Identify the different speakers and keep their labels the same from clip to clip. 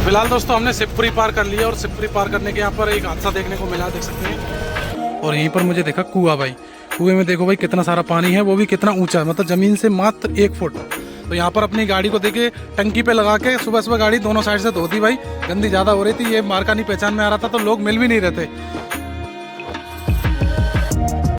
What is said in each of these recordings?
Speaker 1: फिलहाल दोस्तों हमने शिवपुरी पार कर लिया और शिवपुरी पार करने के यहाँ पर एक हादसा देखने को मिला, देख सकते हैं। और यहीं पर मुझे देखा कुआं भाई, कुएं में देखो भाई कितना सारा पानी है, वो भी कितना ऊंचा है, मतलब जमीन से मात्र 1 फुट। तो यहाँ पर अपनी गाड़ी को देखे टंकी पे लगा के सुबह सुबह गाड़ी दोनों साइड से धो दी भाई, गंदी ज़्यादा हो रही थी, ये मार्का नहीं पहचान में आ रहा था, तो लोग मिल भी नहीं रहते।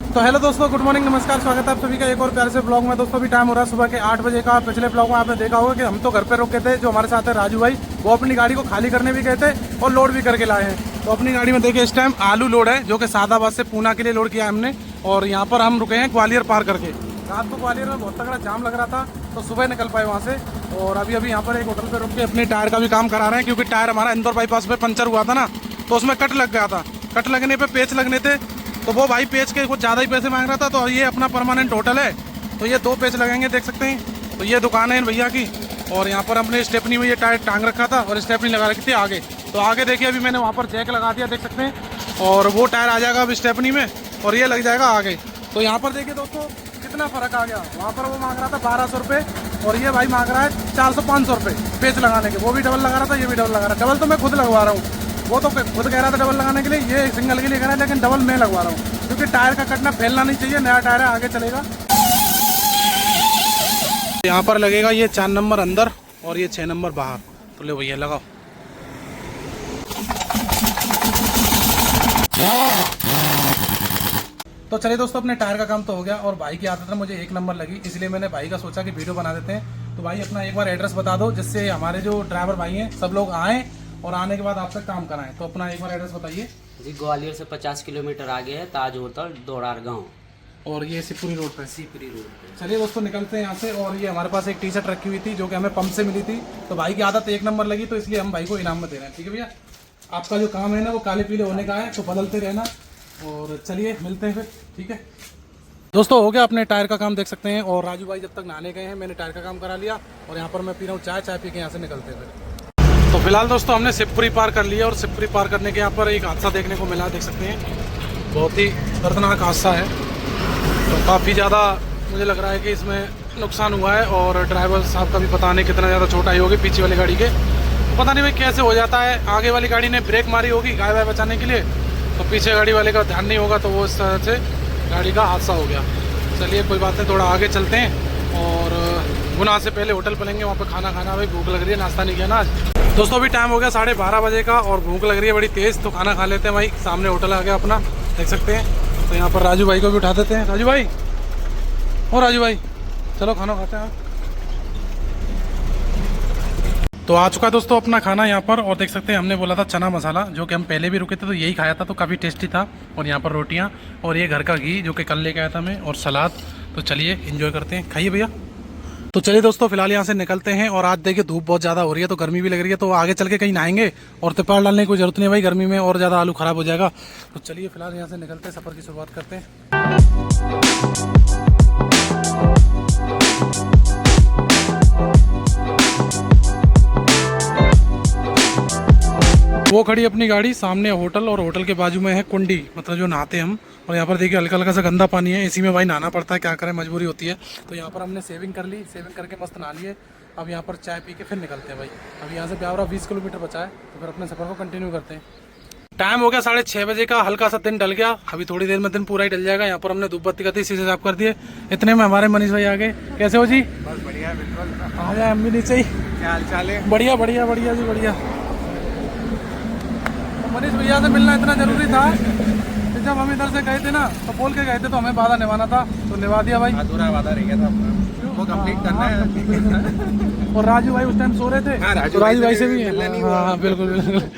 Speaker 1: तो हेलो दोस्तों, गुड मॉर्निंग, नमस्कार, स्वागत है आप सभी का एक और प्यारे से ब्लॉग में। दोस्तों अभी टाइम हो रहा है सुबह के 8 बजे का। पिछले ब्लॉग में आपने देखा होगा कि हम तो घर पे रुक गए थे, जो हमारे साथ है राजू भाई, वो अपनी गाड़ी को खाली करने भी गए थे और लोड भी करके लाए हैं। तो अपनी गाड़ी में देखिए इस टाइम आलू लोड है, जो कि सादाबाद से पूना के लिए लोड किया हमने। और यहाँ पर हम रुके हैं ग्वालियर पार करके। रात को ग्वालियर में बहुत तगड़ा जाम लग रहा था, तो सुबह निकल पाए वहाँ से। और अभी यहाँ पर एक होटल पे रुक के अपने टायर का भी काम करा रहे हैं, क्योंकि टायर हमारा इंदौर बाईपास पे पंचर हुआ था ना, तो उसमें कट लग गया था। कट लगने पे पेच लगने थे, तो वो भाई पेच के कुछ ज़्यादा ही पैसे मांग रहा था। तो ये अपना परमानेंट होटल है, तो ये 2 पेच लगेंगे, देख सकते हैं। तो ये दुकान है भैया की, और यहाँ पर अपने स्टेपनी में ये टायर टांग रखा था और स्टेपनी लगा रखी थी आगे। तो आगे देखिए अभी मैंने वहाँ पर जैक लगा दिया, देख सकते हैं। और वो टायर आ जाएगा अब स्टेपनी में और ये लग जाएगा आगे। तो यहाँ पर देखिए दोस्तों कितना फ़र्क आ गया। वहाँ पर वो मांग रहा था 1200 रुपये और ये भाई मांग रहा है 400-500 रुपये पेच लगाने के। वो भी डबल लगा रहा था, ये भी डबल लगा रहा है। डबल तो मैं खुद लगवा रहा हूँ, वो तो खुद कह रहा था डबल लगाने के लिए, ये सिंगल के लिए कह रहा है, लेकिन डबल मैं लगवा रहा हूँ, क्योंकि टायर का कटना फैलना नहीं चाहिए। नया टायर है, आगे चलेगा। यहाँ पर लगेगा ये 4 नंबर अंदर और ये 6 नंबर बाहर। तो ले भैया लगाओ। तो चलिए दोस्तों, अपने टायर का काम तो हो गया और भाई की आदत है मुझे 1 नंबर लगी, इसलिए मैंने भाई का सोचा कि वीडियो बना देते हैं। तो भाई अपना एक बार एड्रेस बता दो, जिससे हमारे जो ड्राइवर भाई हैं सब लोग आएँ और आने के बाद आपसे काम कराएं। तो अपना एक बार एड्रेस बताइए
Speaker 2: जी। ग्वालियर से 50 किलोमीटर आगे है ताज होटल, दोड़ार गांव,
Speaker 1: और ये शिवपुरी रोड पे।
Speaker 2: शिवपुरी रोड पे।
Speaker 1: चलिए दोस्तों निकलते हैं यहाँ से। और ये हमारे पास एक टी शर्ट रखी हुई थी, जो कि हमें पंप से मिली थी, तो भाई की आदत 1 नंबर लगी, तो इसलिए हम भाई को इनाम में दे रहे हैं। ठीक है भैया, आपका जो काम है ना वो काले पीले होने का है, तो बदलते रहना। और चलिए मिलते हैं फिर, ठीक है दोस्तों। हो गया अपने टायर का काम, देख सकते हैं। और राजू भाई जब तक नहाने गए हैं, मैंने टायर का काम करा लिया और यहाँ पर मैं पी रहा हूँ चाय पी के यहाँ से निकलते हैं फिर। तो फिलहाल दोस्तों हमने शिवपुरी पार कर लिया और शिवपुरी पार करने के यहाँ पर एक हादसा देखने को मिला, देख सकते हैं। बहुत ही दर्दनाक हादसा है, तो काफ़ी ज़्यादा मुझे लग रहा है कि इसमें नुकसान हुआ है। और ड्राइवर साहब का भी पता नहीं कितना ज़्यादा चोट आई होगी, पीछे वाली गाड़ी के पता नहीं भाई कैसे हो जाता है। आगे वाली गाड़ी ने ब्रेक मारी होगी गाय वाय बचाने के लिए, तो पीछे गाड़ी वाले का ध्यान नहीं होगा, तो वो इस तरह से गाड़ी का हादसा हो गया। चलिए कोई बात नहीं, थोड़ा आगे चलते हैं और गुना से पहले होटल पलेंगे, वहाँ पे खाना खाना। भाई भूख लग रही है, नाश्ता नहीं किया ना आज। दोस्तों अभी टाइम हो गया 12:30 बजे का और भूख लग रही है बड़ी तेज़, तो खाना खा लेते हैं भाई। सामने होटल आ गया अपना, देख सकते हैं। तो यहाँ पर राजू भाई को भी उठा देते हैं। राजू भाई, ओ राजू भाई, चलो खाना खाते हैं। तो आ चुका है दोस्तों अपना खाना यहाँ पर, और देख सकते हैं हमने बोला था चना मसाला, जो कि हम पहले भी रुके थे तो यही खाया था, तो काफ़ी टेस्टी था। और यहाँ पर रोटियाँ और ये घर का घी जो कि कल लेके आया था मैं, और सलाद। तो चलिए एंजॉय करते हैं, खाइए भैया। तो चलिए दोस्तों फिलहाल यहाँ से निकलते हैं। और आज देखिए धूप बहुत ज़्यादा हो रही है, तो गर्मी भी लग रही है, तो आगे चल के कहीं नहाएंगे और त्रिपाल डालने की कोई जरूरत नहीं है भाई, गर्मी में और ज़्यादा आलू ख़राब हो जाएगा। तो चलिए फिलहाल यहाँ से निकलते हैं, सफ़र की शुरुआत करते हैं। वो खड़ी अपनी गाड़ी सामने होटल, और होटल के बाजू में है कुंडी, मतलब जो नहाते हम। और यहाँ पर देखिए हल्का हल्का सा गंदा पानी है, इसी में भाई नहाना पड़ता है, क्या करें मजबूरी होती है। तो यहाँ पर हमने सेविंग कर ली, सेविंग करके मस्त नहा लिए। अब यहाँ पर चाय पी के फिर निकलते हैं भाई। अब यहाँ से ब्यावरा 20 किलोमीटर बचा है, तो फिर अपने सफ़र को कंटिन्यू करते हैं। टाइम हो गया 6:30 बजे का, हल्का सा दिन ढल गया, अभी थोड़ी देर में दिन पूरा ही ढल जाएगा। यहाँ पर हमने धूप बत्ती का शीशे साफ कर दिए। इतने में हमारे मनीष भाई आ गए। कैसे हो जी?
Speaker 3: बस बढ़िया, बिल्कुल।
Speaker 1: आ जाए, हम भी नीचे ही।
Speaker 3: क्या हाल चाल है?
Speaker 1: बढ़िया बढ़िया बढ़िया जी, बढ़िया। मनीष भैया से मिलना इतना जरूरी था कि जब हम इधर से गए थे ना, तो बोल के गए थे, तो हमें वादा निभाना था, तो निभा दिया भाई।
Speaker 3: अधूरा वादा रह गया था अपना, वो कंप्लीट करना है।
Speaker 1: और राजू भाई उस टाइम सो रहे थे।
Speaker 3: हाँ,
Speaker 1: राजू भाई से भी। हाँ बिल्कुल बिल्कुल।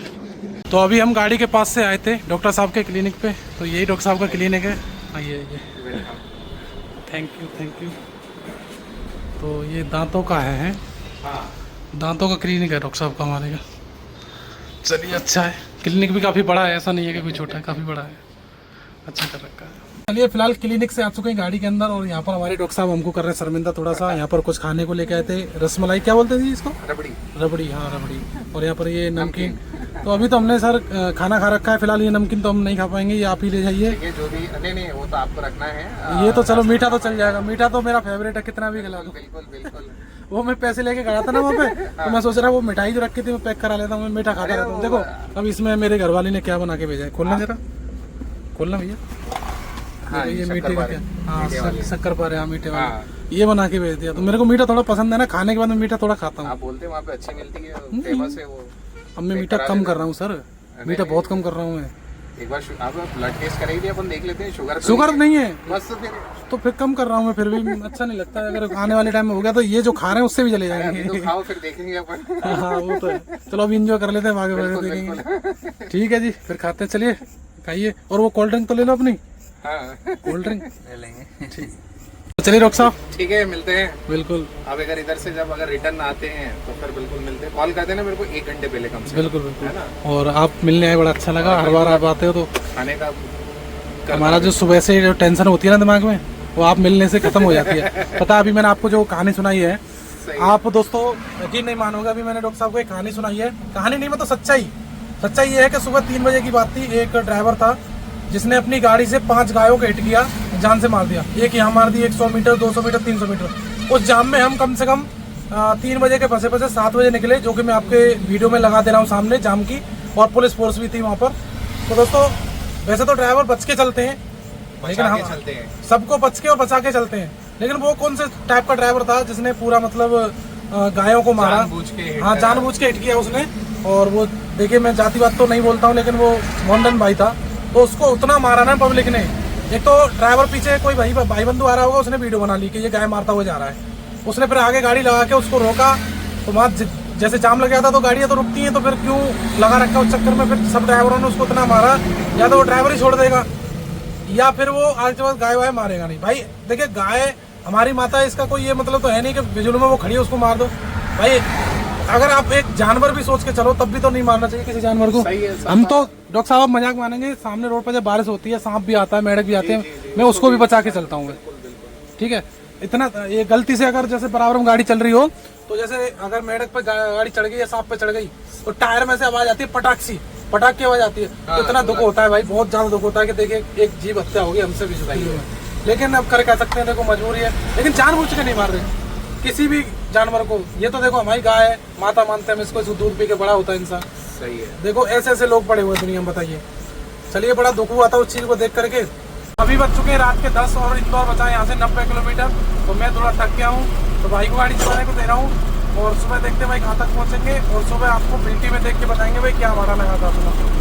Speaker 1: तो अभी हम गाड़ी के पास से आए थे डॉक्टर साहब के क्लिनिक पे, तो यही डॉक्टर साहब का क्लिनिक है। आइए आइए, थैंक यू। तो ये दांतों का है, दांतों का क्लिनिक है डॉक्टर साहब का हमारे का। चलिए अच्छा है, क्लिनिक भी काफ़ी बड़ा है, ऐसा नहीं है कि कोई छोटा है, काफ़ी बड़ा है, अच्छा कर रखा है। चलिए फिलहाल क्लिनिक से आ चुके हैं गाड़ी के अंदर, और यहाँ पर हमारे डॉक्टर साहब हमको कर रहे हैं शर्मिंदा थोड़ा सा। यहाँ पर कुछ खाने को लेके आए थे, रसमलाई क्या बोलते थे इसको? रबड़ी, हाँ रबड़ी। और यहाँ पर ये नमकीन। तो अभी तो हमने सर खाना खा रखा है, फिलहाल ये नमकीन तो हम नहीं खा पाएंगे, ये आप ही ले जाइए।
Speaker 3: ये जो भी नहीं वो तो आपको रखना है।
Speaker 1: ये तो चलो मीठा तो चल जाएगा, मीठा तो मेरा फेवरेट है, कितना भी खिला दो।
Speaker 3: बिल्कुल बिल्कुल।
Speaker 1: वो मैं पैसे लेके गया था ना वहाँ पे, तो मैं सोच रहा वो मिठाई जो रखी थी मैं पैक करा लेता हूँ, मैं मीठा खाता रहता हूँ। देखो अब इसमें मेरे घर वाले ने क्या बना के भेजा है, खोलना जरा, खोलना भैया।
Speaker 3: हाँ,
Speaker 1: ये मीठे
Speaker 3: शक्कर
Speaker 1: का
Speaker 3: पारे।
Speaker 1: क्या, हाँ शक्कर पारे, हाँ मीठे
Speaker 3: हाँ।
Speaker 1: वाले, ये बना के भेज दिया। तो मेरे को मीठा थोड़ा पसंद है ना, खाने के बाद मैं मीठा थोड़ा खाता हूँ।
Speaker 3: आप बोलते हैं वहाँ पे अच्छी मिलती है, फेमस है वो।
Speaker 1: अब मैं मीठा कम कर रहा हूँ सर, मीठा बहुत कम कर रहा हूँ मैं।
Speaker 3: एक बार आप ब्लड टेस्ट करेंगे, अपन देख लेते हैं शुगर
Speaker 1: शुगर नहीं है
Speaker 3: बस, तो
Speaker 1: तो फिर कम कर रहा हूँ मैं, फिर भी अच्छा नहीं लगता। अगर आने वाले टाइम में हो गया तो ये जो खा रहे हैं उससे भी चले जाएंगे।
Speaker 3: तो खाओ फिर देखेंगे अपन।
Speaker 1: हाँ वो तो है। चलो अभी इंजॉय कर लेते हैं, आगे बढ़ के देखेंगे। ठीक है जी, फिर खाते हैं, चलिए खाइए। और वो कोल्ड ड्रिंक तो ले लो अपनी,
Speaker 3: हाँ
Speaker 1: कोल्ड ड्रिंक
Speaker 3: ले लेंगे।
Speaker 1: ठीक, तो चलिए डॉक्टर साहब।
Speaker 3: ठीक है, मिलते हैं।
Speaker 1: बिल्कुल
Speaker 3: अब अगर इधर से जब अगर रिटर्न आते हैं तो फिर बिल्कुल मिलते हैं। कॉल कर देना मेरे को 1 घंटे पहले कम से कम।
Speaker 1: बिल्कुल
Speaker 3: है
Speaker 1: बिल्कुल।
Speaker 3: ना?
Speaker 1: और आप मिलने आए, बड़ा अच्छा लगा। हर बार आप आते हो तो
Speaker 3: खाने का
Speaker 1: हमारा जो सुबह से जो टेंशन होती है ना दिमाग में, वो आप मिलने से खत्म हो जाती है। पता है, अभी मैंने आपको जो कहानी सुनाई है, आप दोस्तों यकीन नहीं मानोगे, अभी मैंने डॉक्टर साहब को एक कहानी सुनाई है। कहानी नहीं मतलब सच्चाई ये है कि सुबह 3 बजे की बात थी। एक ड्राइवर था जिसने अपनी गाड़ी से 5 गायों को हिट किया, जान से मार दिया। एक यहाँ मार दी, 100 मीटर 200 मीटर 300 मीटर। उस जाम में हम कम से कम 3 बजे के फंसे 7 बजे निकले, जो कि मैं आपके वीडियो में लगा दे रहा हूँ सामने जाम की, और पुलिस फोर्स भी थी वहाँ पर। तो दोस्तों वैसे तो ड्राइवर बच के चलते हैं, लेकिन हम
Speaker 3: चलते हैं,
Speaker 1: सबको बच के और बचा के चलते हैं। लेकिन वो कौन से टाइप का ड्राइवर था जिसने पूरा मतलब गायों को मारा, हाँ जानबूझ के हिट किया उसने। और वो देखिए, मैं जातिवाद तो नहीं बोलता हूँ, लेकिन वो मोहनदन भाई था, तो उसको उतना मारा ना पब्लिक ने। एक तो ड्राइवर पीछे कोई भाई बंधु आ रहा होगा, उसने वीडियो बना ली कि ये गाय मारता हुआ जा रहा है। उसने फिर आगे गाड़ी लगा के उसको रोका, तो वहाँ जैसे जाम लग गया था तो गाड़ियाँ तो रुकती हैं, तो फिर क्यों लगा रखा उस चक्कर में। फिर सब ड्राइवरों ने उसको इतना मारा, या तो वो ड्राइवर ही छोड़ देगा, या फिर वो आज के बाद गाय वाय मारेगा नहीं। भाई देखिए, गाय हमारी माता है, इसका कोई ये मतलब तो है नहीं कि बिजुल में वो खड़ी है उसको मार दो। भाई अगर आप एक जानवर भी सोच के चलो तब भी तो नहीं मारना चाहिए किसी जानवर को। हम तो डॉक्टर साहब मजाक मानेंगे, सामने रोड पर जब बारिश होती है, सांप भी आता है, मेढक भी आते हैं, मैं उसको भी बचा के चलता हूँ। ठीक है, इतना ये गलती से अगर जैसे बराबर में गाड़ी चल रही हो, तो जैसे अगर मेढक पे गाड़ी चढ़ गई या सांप पे चढ़ गई, तो टायर में से आवाज आती है, पटाख की आवाज आती है। तो इतना दुख होता है भाई, बहुत ज्यादा दुख होता है कि देखिए एक जीव हत्या होगी हमसे भी जुदाई है। लेकिन अब कर कह सकते हैं, देखो मजबूरी है, लेकिन जानबूझ के नहीं मार रहे किसी भी जानवर को। ये तो देखो हमारी गाय है, माता मानते हैं हम इसको, दूध पी के बड़ा होता है इंसान।
Speaker 3: सही है। देखो
Speaker 1: देखो ऐसे ऐसे लोग पड़े हुए दुनिया में, बताइए। चलिए, बड़ा दुख हुआ था उस चीज को देख करके। अभी बज चुके हैं रात के 10 और इंदौर बचा है यहाँ से 90 किलोमीटर। तो मैं थोड़ा थक गया हूँ, तो भाई को गाड़ी चलाने को दे रहा हूँ, और सुबह देखते हैं भाई कहाँ तक पहुँचेंगे, और सुबह आपको बिल्टी में देख के बताएंगे भाई क्या भाड़ा लगा था अपना।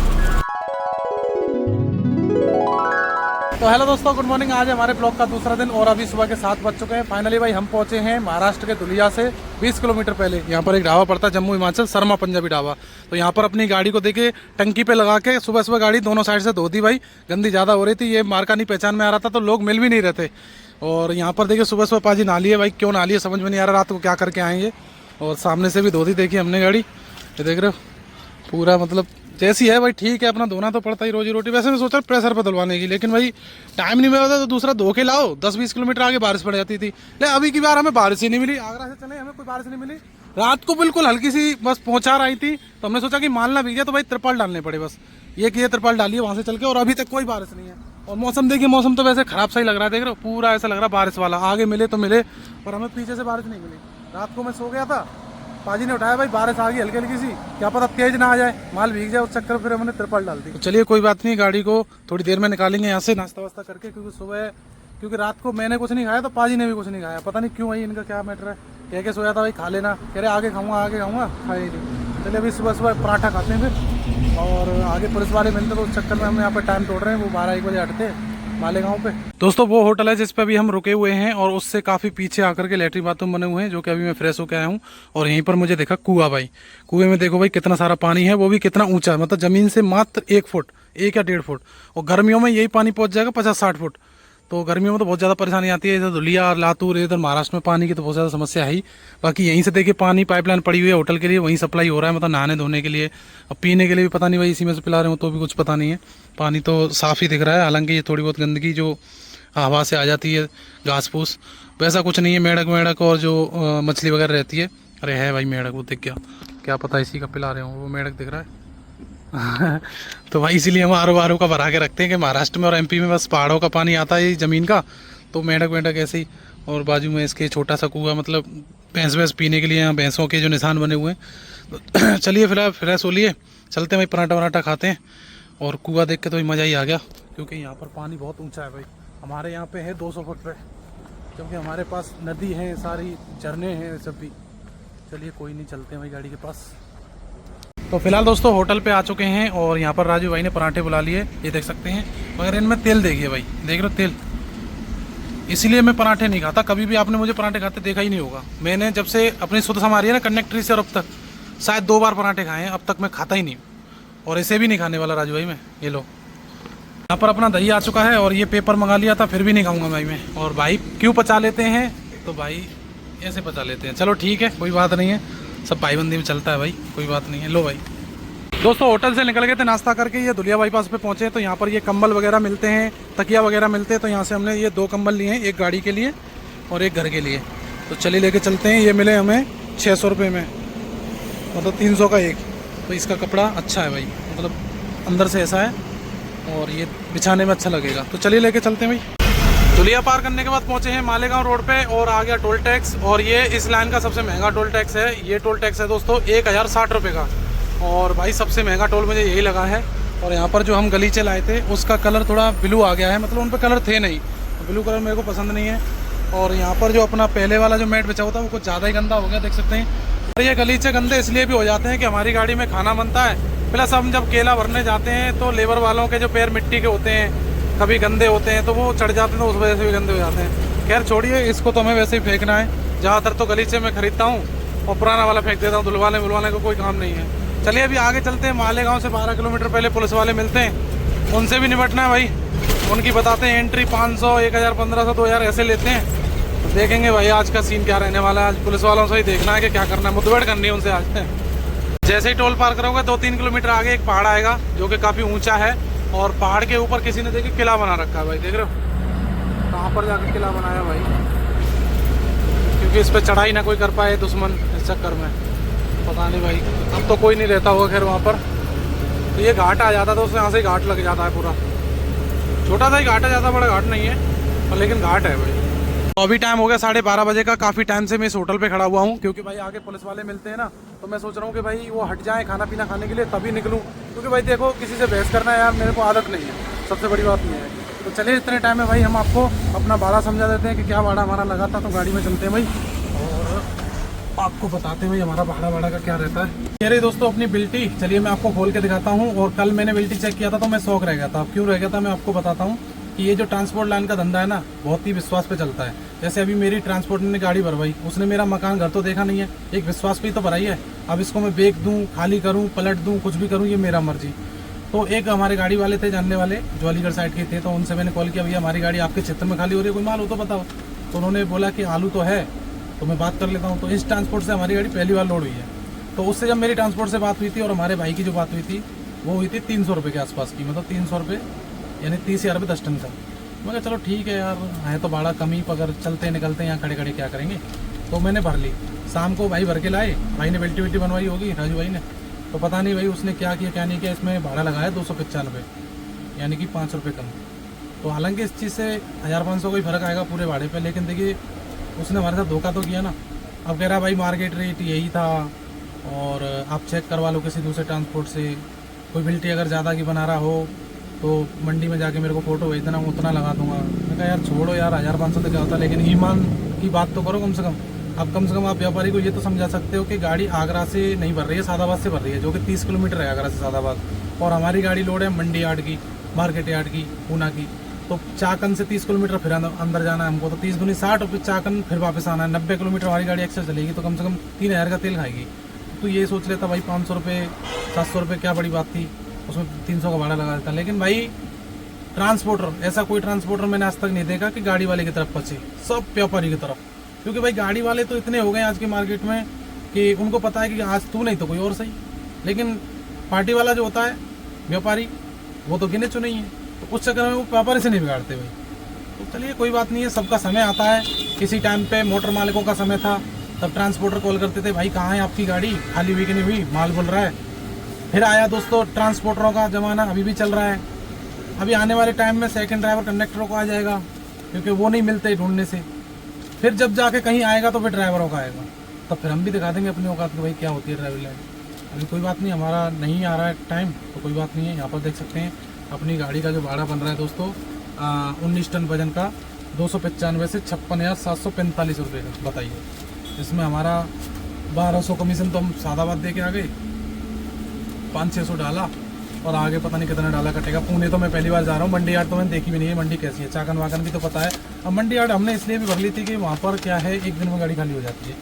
Speaker 1: तो हेलो दोस्तों, गुड मॉर्निंग। आज हमारे ब्लॉग का दूसरा दिन, और अभी सुबह के 7 बज चुके हैं। फाइनली भाई हम पहुंचे हैं महाराष्ट्र के धुलिया से 20 किलोमीटर पहले। यहाँ पर एक ढाबा पड़ता है, जम्मू हिमाचल, शर्मा पंजाबी ढाबा। तो यहाँ पर अपनी गाड़ी को देके टंकी पे लगा के सुबह सुबह गाड़ी दोनों साइड से धो दी भाई, गंदी ज़्यादा हो रही थी, ये मार्का नहीं पहचान में आ रहा था, तो लोग मिल भी नहीं रहे थे। और यहाँ पर देखिए सुबह सुबह पाजी नहा लिए भाई, क्यों नहा लिए समझ में नहीं आ रहा, रात को क्या करके आएंगे। और सामने से भी धो दी देखिए हमने गाड़ी, ये देख रहे हो पूरा मतलब जैसी है भाई। ठीक है, अपना धोना तो पड़ता ही, रोजी रोटी। वैसे मैं सोचा प्रेशर पर धुलवाने की, लेकिन भाई टाइम नहीं मिला था, तो दूसरा धो के लाओ। 10-20 किलोमीटर आगे बारिश पड़ जाती थी। लेकिन अभी की बार हमें बारिश ही नहीं मिली। आगरा से चले, हमें कोई बारिश नहीं मिली। रात को बिल्कुल हल्की सी बस पहुंचा रही थी, तो हमने सोचा कि मालना भी गया तो भाई त्रिपाल डालने पड़े, बस ये कि ये त्रिपाल डालिए वहां से चल के। और अभी तक कोई बारिश नहीं है। और मौसम देखिए, मौसम तो वैसे खराब सा ही लग रहा है, देख रहे हो, पूरा ऐसा लग रहा है बारिश वाला। आगे मिले तो मिले, पर हमें पीछे से बारिश नहीं मिली। रात को मैं सो गया था, पाजी ने उठाया भाई, बारिश आ गई हल्की हल्की सी, क्या पता तेज ना आ जाए, माल भीग जाए, उस चक्कर फिर हमने त्रिपाल डाल दी। तो चलिए कोई बात नहीं, गाड़ी को थोड़ी देर में निकालेंगे यहाँ से नाश्ता वास्ता करके, क्योंकि सुबह, क्योंकि रात को मैंने कुछ नहीं खाया, तो पाजी ने भी कुछ नहीं खाया। पता नहीं क्यों भाई, इनका क्या मैटर है। कह के सोया था भाई खा लेना, कह रहे आगे खाऊंगा, खाए नहीं। चलिए अभी सुबह सुबह पराठा खाते हैं फिर, और आगे पुलिस वाले मिलते, तो उस चक्कर में हम यहाँ पर टाइम तोड़ रहे हैं। वो 12-1 बजे हटते हैं मालेगांव पे। दोस्तों वो होटल है जिस पे अभी हम रुके हुए हैं, और उससे काफ़ी पीछे आकर के लैट्रिन बाथरूम बने हुए हैं, जो कि अभी मैं फ्रेश होकर आया हूँ। और यहीं पर मुझे देखा कुआं भाई, कुएं में देखो भाई कितना सारा पानी है, वो भी कितना ऊंचा है, मतलब ज़मीन से मात्र 1 फुट, 1 या 1.5 फुट। और गर्मियों में यही पानी पहुँच जाएगा 50-60 फुट। तो गर्मियों में तो बहुत ज़्यादा परेशानी आती है। इधर धुलिया और लातूर, इधर महाराष्ट्र में पानी की तो बहुत ज़्यादा समस्या है ही। बाकी यहीं से देखिए पानी पाइपलाइन पड़ी हुई है होटल के लिए, वहीं सप्लाई हो रहा है, मतलब नहाने धोने के लिए। अब पीने के लिए भी पता नहीं भाई इसी में से पिला रहे हो तो भी कुछ पता नहीं है। पानी तो साफ़ ही दिख रहा है, हालांकि ये थोड़ी बहुत गंदगी जो हवा से आ जाती है, घास फूस, वैसा कुछ नहीं है। मेढक और जो मछली वगैरह रहती है, अरे है भाई मेढक, वो दिख गया, क्या पता इसी का पिला रहे हो, वो मेढक दिख रहा है। तो भाई इसीलिए हम आर का भरा के रखते हैं कि महाराष्ट्र में और एमपी में बस पहाड़ों का पानी आता है ज़मीन का, तो मेढक ऐसे ही। और बाजू में इसके छोटा सा कुआं, मतलब भैंस वैंस पीने के लिए, यहाँ भैंसों के जो निशान बने हुए हैं। तो चलिए फिलहाल फ्रेश हो लिए, चलते हैं भाई, पराठा वराठा खाते हैं। और कुआं देख के तो मज़ा ही आ गया, क्योंकि यहाँ पर पानी बहुत ऊंचा है भाई। हमारे यहाँ पे है 200 फुट पे, क्योंकि हमारे पास नदी है, सारी झरने हैं सब भी। चलिए कोई नहीं, चलते हैं भाई गाड़ी के पास। तो फिलहाल दोस्तों होटल पे आ चुके हैं और यहाँ पर राजू भाई ने पराठे बुला लिए, ये देख सकते हैं। मगर इनमें तेल देखिए भाई, देख रहे हो तेल, इसीलिए मैं पराठे नहीं खाता। कभी भी आपने मुझे पराठे खाते देखा ही नहीं होगा। मैंने जब से अपनी शुद्ध संभाली है ना कंडक्ट्री से, और अब तक शायद 2 बार पराठे खाए हैं, अब तक मैं खाता ही नहीं। और इसे भी नहीं खाने वाला राजू भाई मैं। ये लो, यहाँ पर अपना दही आ चुका है और ये पेपर मंगा लिया था, फिर भी नहीं खाऊंगा भाई मैं। और भाई क्यों पचा लेते हैं, तो भाई ऐसे पचा लेते हैं। चलो ठीक है, कोई बात नहीं है, सब भाईबंदी में चलता है भाई, कोई बात नहीं है। लो भाई दोस्तों, होटल से निकल गए थे नाश्ता करके, ये धुलिया बाईपास पे पहुंचे। तो यहाँ पर ये कंबल वगैरह मिलते हैं, तकिया वगैरह मिलते हैं। तो यहाँ से हमने ये 2 कंबल लिए हैं, एक गाड़ी के लिए और एक घर के लिए। तो चलिए लेके चलते हैं। ये मिले हमें 600 रुपये में, मतलब 300 का एक। तो इसका कपड़ा अच्छा है भाई, मतलब अंदर से ऐसा है और ये बिछाने में अच्छा लगेगा। तो चलिए लेके चलते हैं भाई। धुलिया पार करने के बाद पहुंचे हैं मालेगांव रोड पे और आ गया टोल टैक्स। और ये इस लाइन का सबसे महंगा टोल टैक्स है। ये टोल टैक्स है दोस्तों 1060 रुपये का। और भाई सबसे महंगा टोल मुझे यही लगा है। और यहाँ पर जो हम गलीचे लाए थे उसका कलर थोड़ा ब्लू आ गया है, मतलब उन पर कलर थे नहीं, ब्लू कलर मेरे को पसंद नहीं है। और यहाँ पर जो अपना पहले वाला जो मैट बिछा हुआ था वो कुछ ज़्यादा ही गंदा हो गया, देख सकते हैं। और ये गलीचे गंदे इसलिए भी हो जाते हैं कि हमारी गाड़ी में खाना बनता है, प्लस हम जब केला भरने जाते हैं तो लेबर वालों के जो पैर मिट्टी के होते हैं, कभी गंदे होते हैं, तो वो चढ़ जाते हैं, तो उस वजह से भी गंदे हो जाते हैं। खैर छोड़िए, इसको तो हमें वैसे ही फेंकना है। ज़्यादातर तो गलीचे में खरीदता हूँ और पुराना वाला फेंक देता हूँ, धुलवाने को कोई काम नहीं है। चलिए अभी आगे चलते हैं। मालेगांव से 12 किलोमीटर पहले पुलिस वाले मिलते हैं, उनसे भी निपटना है भाई। उनकी बताते हैं एंट्री 500, 1000, 1500, 2000 ऐसे लेते हैं। तो देखेंगे भाई आज का सीन क्या रहने वाला है। आज पुलिस वालों से ही देखना है कि क्या करना है, मुठभेड़ करनी है उनसे आज। जैसे ही टोल पार करोगे 2-3 किलोमीटर आगे एक पहाड़ आएगा जो कि काफ़ी ऊंचा है। और पहाड़ के ऊपर किसी ने देखिए किला बना रखा है भाई, देख रहे हो कहाँ पर जाकर किला बनाया भाई, क्योंकि इस पर चढ़ाई ना कोई कर पाए दुश्मन इस चक्कर में। पता नहीं भाई, अब तो कोई नहीं रहता होगा खैर वहाँ पर। तो ये घाट आ जाता तो उससे यहाँ से घाट लग जाता है पूरा। छोटा सा ही घाट है, ज़्यादा बड़ा घाट नहीं है, पर लेकिन घाट है भाई। तो अभी टाइम हो गया 12:30 बजे का। काफ़ी टाइम से मैं इस होटल पे खड़ा हुआ हूँ, क्योंकि भाई आगे पुलिस वाले मिलते हैं ना, तो मैं सोच रहा हूँ कि भाई वो हट जाए खाना पीना खाने के लिए तभी निकलूँ। क्योंकि भाई देखो किसी से बहस करना यार मेरे को आदत नहीं है, सबसे बड़ी बात ये है। तो चलिए इतने टाइम में भाई हम आपको अपना भाड़ा समझा देते हैं कि क्या भाड़ा हमारा लगा था। तो गाड़ी में चलते हैं भाई और आपको बताते हैं भाई हमारा भाड़ा का क्या रहता है। ये रही दोस्तों अपनी बिल्टी, चलिए मैं आपको खोल के दिखाता हूँ। और कल मैंने बिल्टी चेक किया था तो मैं शौक रह गया था। क्यों रह गया था मैं आपको बताता हूँ कि ये जो ट्रांसपोर्ट लाइन का धंधा है ना, बहुत ही विश्वास पे चलता है। जैसे अभी मेरी ट्रांसपोर्ट ने गाड़ी भरवाई, उसने मेरा मकान घर तो देखा नहीं है, एक विश्वास पे ही तो भराई है। अब इसको मैं बेच दूँ, खाली करूँ, पलट दूँ, कुछ भी करूँ, ये मेरा मर्जी। तो एक हमारे गाड़ी वाले थे जानने वाले जो अलीगढ़ साइड के थे, तो उनसे मैंने कॉल किया, भैया हमारी गाड़ी आपके क्षेत्र में खाली हो रही है, कोई माल हो तो बताओ। तो उन्होंने बोला कि आलू तो है, तो मैं बात कर लेता हूँ। तो इस ट्रांसपोर्ट से हमारी गाड़ी पहली बार लोड हुई है। तो उससे जब मेरी ट्रांसपोर्ट से बात हुई थी और हमारे भाई की जो बात हुई थी वो हुई थी 300 रुपये के आसपास की, मतलब 300 रुपये यानी 30,000 रुपये 10 टन का। मैं कहा चलो ठीक है यार, है तो भाड़ा कम ही, अगर चलते निकलते हैं यहाँ खड़े खड़े क्या करेंगे। तो मैंने भर ली। शाम को भाई भर के लाए, भाई ने बेल्टी वेल्टी बनवाई होगी राजू भाई ने, तो पता नहीं भाई उसने क्या किया क्या नहीं किया। इसमें भाड़ा लगाया 295, यानी कि 5 रुपये कम। तो हालांकि इस चीज़ से 1500 का ही फर्क आएगा पूरे भाड़े पे, लेकिन देखिए उसने हमारे साथ धोखा तो किया ना। अब कह रहा भाई मार्केट रेट यही था और आप चेक करवा लो किसी दूसरे ट्रांसपोर्ट से, कोई बिल्टी अगर ज़्यादा की बना रहा हो तो मंडी में जाके मेरे को फ़ोटो भेज देना, उतना लगा दूंगा। मैं कहा यार छोड़ो यार, 1500 तो क्या होता है, लेकिन ईमान की बात तो करो कम से कम। अब कम से कम आप व्यापारी को ये तो समझा सकते हो कि गाड़ी आगरा से नहीं भर रही है, सादाबाद से भर रही है, जो कि 30 किलोमीटर है आगरा से सादाबाद। और हमारी गाड़ी लोड है मंडी यार्ड की, मार्केट यार्ड की, पूना की। तो चाकन से 30 किलोमीटर फिर अंदर जाना है हमको, तो 30 दूनी 60 रुपये चाकन, फिर वापस आना है। 90 किलोमीटर हमारी गाड़ी एक्स्ट्रा चलेगी, तो कम से कम 3000 का तेल खाएगी। तो ये सोच लेता भाई 500 रुपये 700 रुपये क्या बड़ी बात थी, उसमें 300 का भाड़ा लगा देता। लेकिन भाई ट्रांसपोर्टर, ऐसा कोई ट्रांसपोर्टर मैंने आज तक नहीं देखा कि गाड़ी वाले की तरफ पचे, सब व्यापारी की तरफ। क्योंकि भाई गाड़ी वाले तो इतने हो गए आज की मार्केट में कि उनको पता है कि आज तू नहीं तो कोई और सही, लेकिन पार्टी वाला जो होता है व्यापारी वो तो गिने चुने ही है। तो उस चक्कर में वो व्यापारी से नहीं बिगाड़ते भाई। तो चलिए कोई बात नहीं है, सबका समय आता है। किसी टाइम पे मोटर मालिकों का समय था, तब ट्रांसपोर्टर कॉल करते थे, भाई कहाँ है आपकी गाड़ी, खाली हुई कि नहीं हुई, माल बोल रहा है। फिर आया दोस्तों ट्रांसपोर्टरों का ज़माना, अभी भी चल रहा है। अभी आने वाले टाइम में सेकंड ड्राइवर कंडक्टरों को आ जाएगा, क्योंकि वो नहीं मिलते ढूंढने से। फिर जब जाके कहीं आएगा तो फिर ड्राइवरों का आएगा, तब फिर हम भी दिखा देंगे अपनी औकात कि भाई क्या होती है ड्राइविंग लाइसेंस। अभी कोई बात नहीं, हमारा नहीं आ रहा है टाइम तो कोई बात नहीं है। यहाँ पर देख सकते हैं अपनी गाड़ी का जो भाड़ा बन रहा है दोस्तों 19 टन वजन का 295 से 56,745 रुपये का। बताइए, इसमें हमारा 1200 कमीशन तो हम सादा बात दे के आ गए, 500-600 डाला और आगे पता नहीं कितना डाला कटेगा। पुणे तो मैं पहली बार जा रहा हूँ, मंडी यार्ड तो मैंने देखी भी नहीं है मंडी कैसी है। चाकन वाकन भी तो पता है। अब मंडी यार्ड हमने इसलिए भी भर ली थी कि वहाँ पर क्या है, एक दिन में गाड़ी खाली हो जाती है।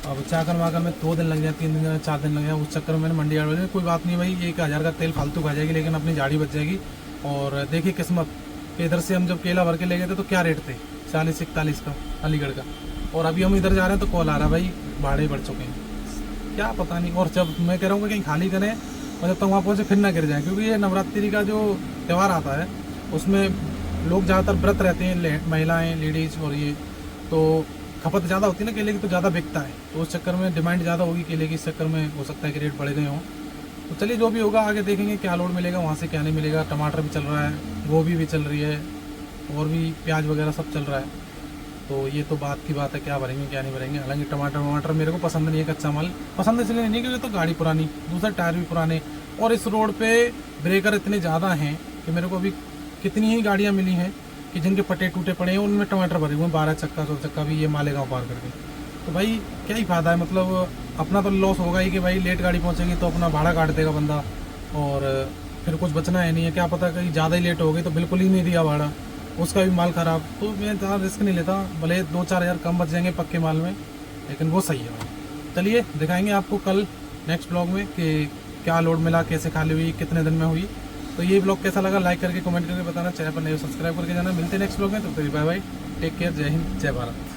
Speaker 1: अब चाकन वाकन में 2 दिन लग जाए, 3 दिन, 4 दिन लग जाए, उस चक्कर में मैंने मंडी यार्ड कोई बात नहीं भाई, 1000 का तेल फालतू खा जाएगी लेकिन अपनी झाड़ी बच जाएगी। और देखिए किस्मत, इधर से हम जब केला भर के ले गए थे तो क्या रेट थे, 40-41 का अलीगढ़ का, और अभी हम इधर जा रहे हैं तो कॉल आ रहा है भाई भाड़े बढ़ चुके हैं, क्या पता नहीं। और जब मैं कह रहा हूँ कि कहीं खाली करें और जब तक वहाँ पहुँचे फिर ना गिर जाए, क्योंकि ये नवरात्रि का जो त्यौहार आता है उसमें लोग ज़्यादातर व्रत रहते हैं, महिलाएं, लेडीज़, और ये तो खपत ज़्यादा होती है ना केले की, तो ज़्यादा बिकता है, तो उस चक्कर में डिमांड ज़्यादा होगी केले की, इस चक्कर में हो सकता है कि रेट बढ़ गए हों। तो चलिए जो भी होगा आगे देखेंगे क्या लोड मिलेगा वहाँ से, क्या नहीं मिलेगा। टमाटर भी चल रहा है, गोभी भी चल रही है, और भी प्याज वगैरह सब चल रहा है। तो ये तो बात की बात है, क्या भरेंगे क्या नहीं भरेंगे। हालांकि टमाटर मेरे को पसंद नहीं है, कच्चा माल पसंद इसलिए नहीं क्योंकि तो गाड़ी पुरानी, दूसरा टायर भी पुराने, और इस रोड पे ब्रेकर इतने ज़्यादा हैं कि मेरे को अभी कितनी ही गाड़ियाँ मिली हैं कि जिनके पट्टे टूटे पड़े हैं, उनमें टमाटर भरे हुए हैं, 12 चक्का 16 चक्का भी, ये मालेगांव पार करके। तो भाई क्या ही फायदा है, मतलब अपना तो लॉस होगा ही कि भाई लेट गाड़ी पहुँचेगी तो अपना भाड़ा काट देगा बंदा, और फिर कुछ बचना है नहीं है। क्या पता कहीं ज़्यादा ही लेट हो गई तो बिल्कुल ही नहीं दिया भाड़ा, उसका भी माल ख़राब। तो मैं ज़्यादा रिस्क नहीं लेता, भले 2-4 हज़ार कम बच जाएंगे पक्के माल में, लेकिन वो सही है। चलिए दिखाएंगे आपको कल नेक्स्ट ब्लॉग में कि क्या लोड मिला, कैसे खाली हुई, कितने दिन में हुई। तो ये ब्लॉग कैसा लगा लाइक करके कमेंट करके बताना, चैनल पर नहीं सब्सक्राइब करके जाना। मिलते हैं नेक्स्ट ब्लॉग में, तो फिर बाय बाय, टेक केयर, जय हिंद, जय भारत।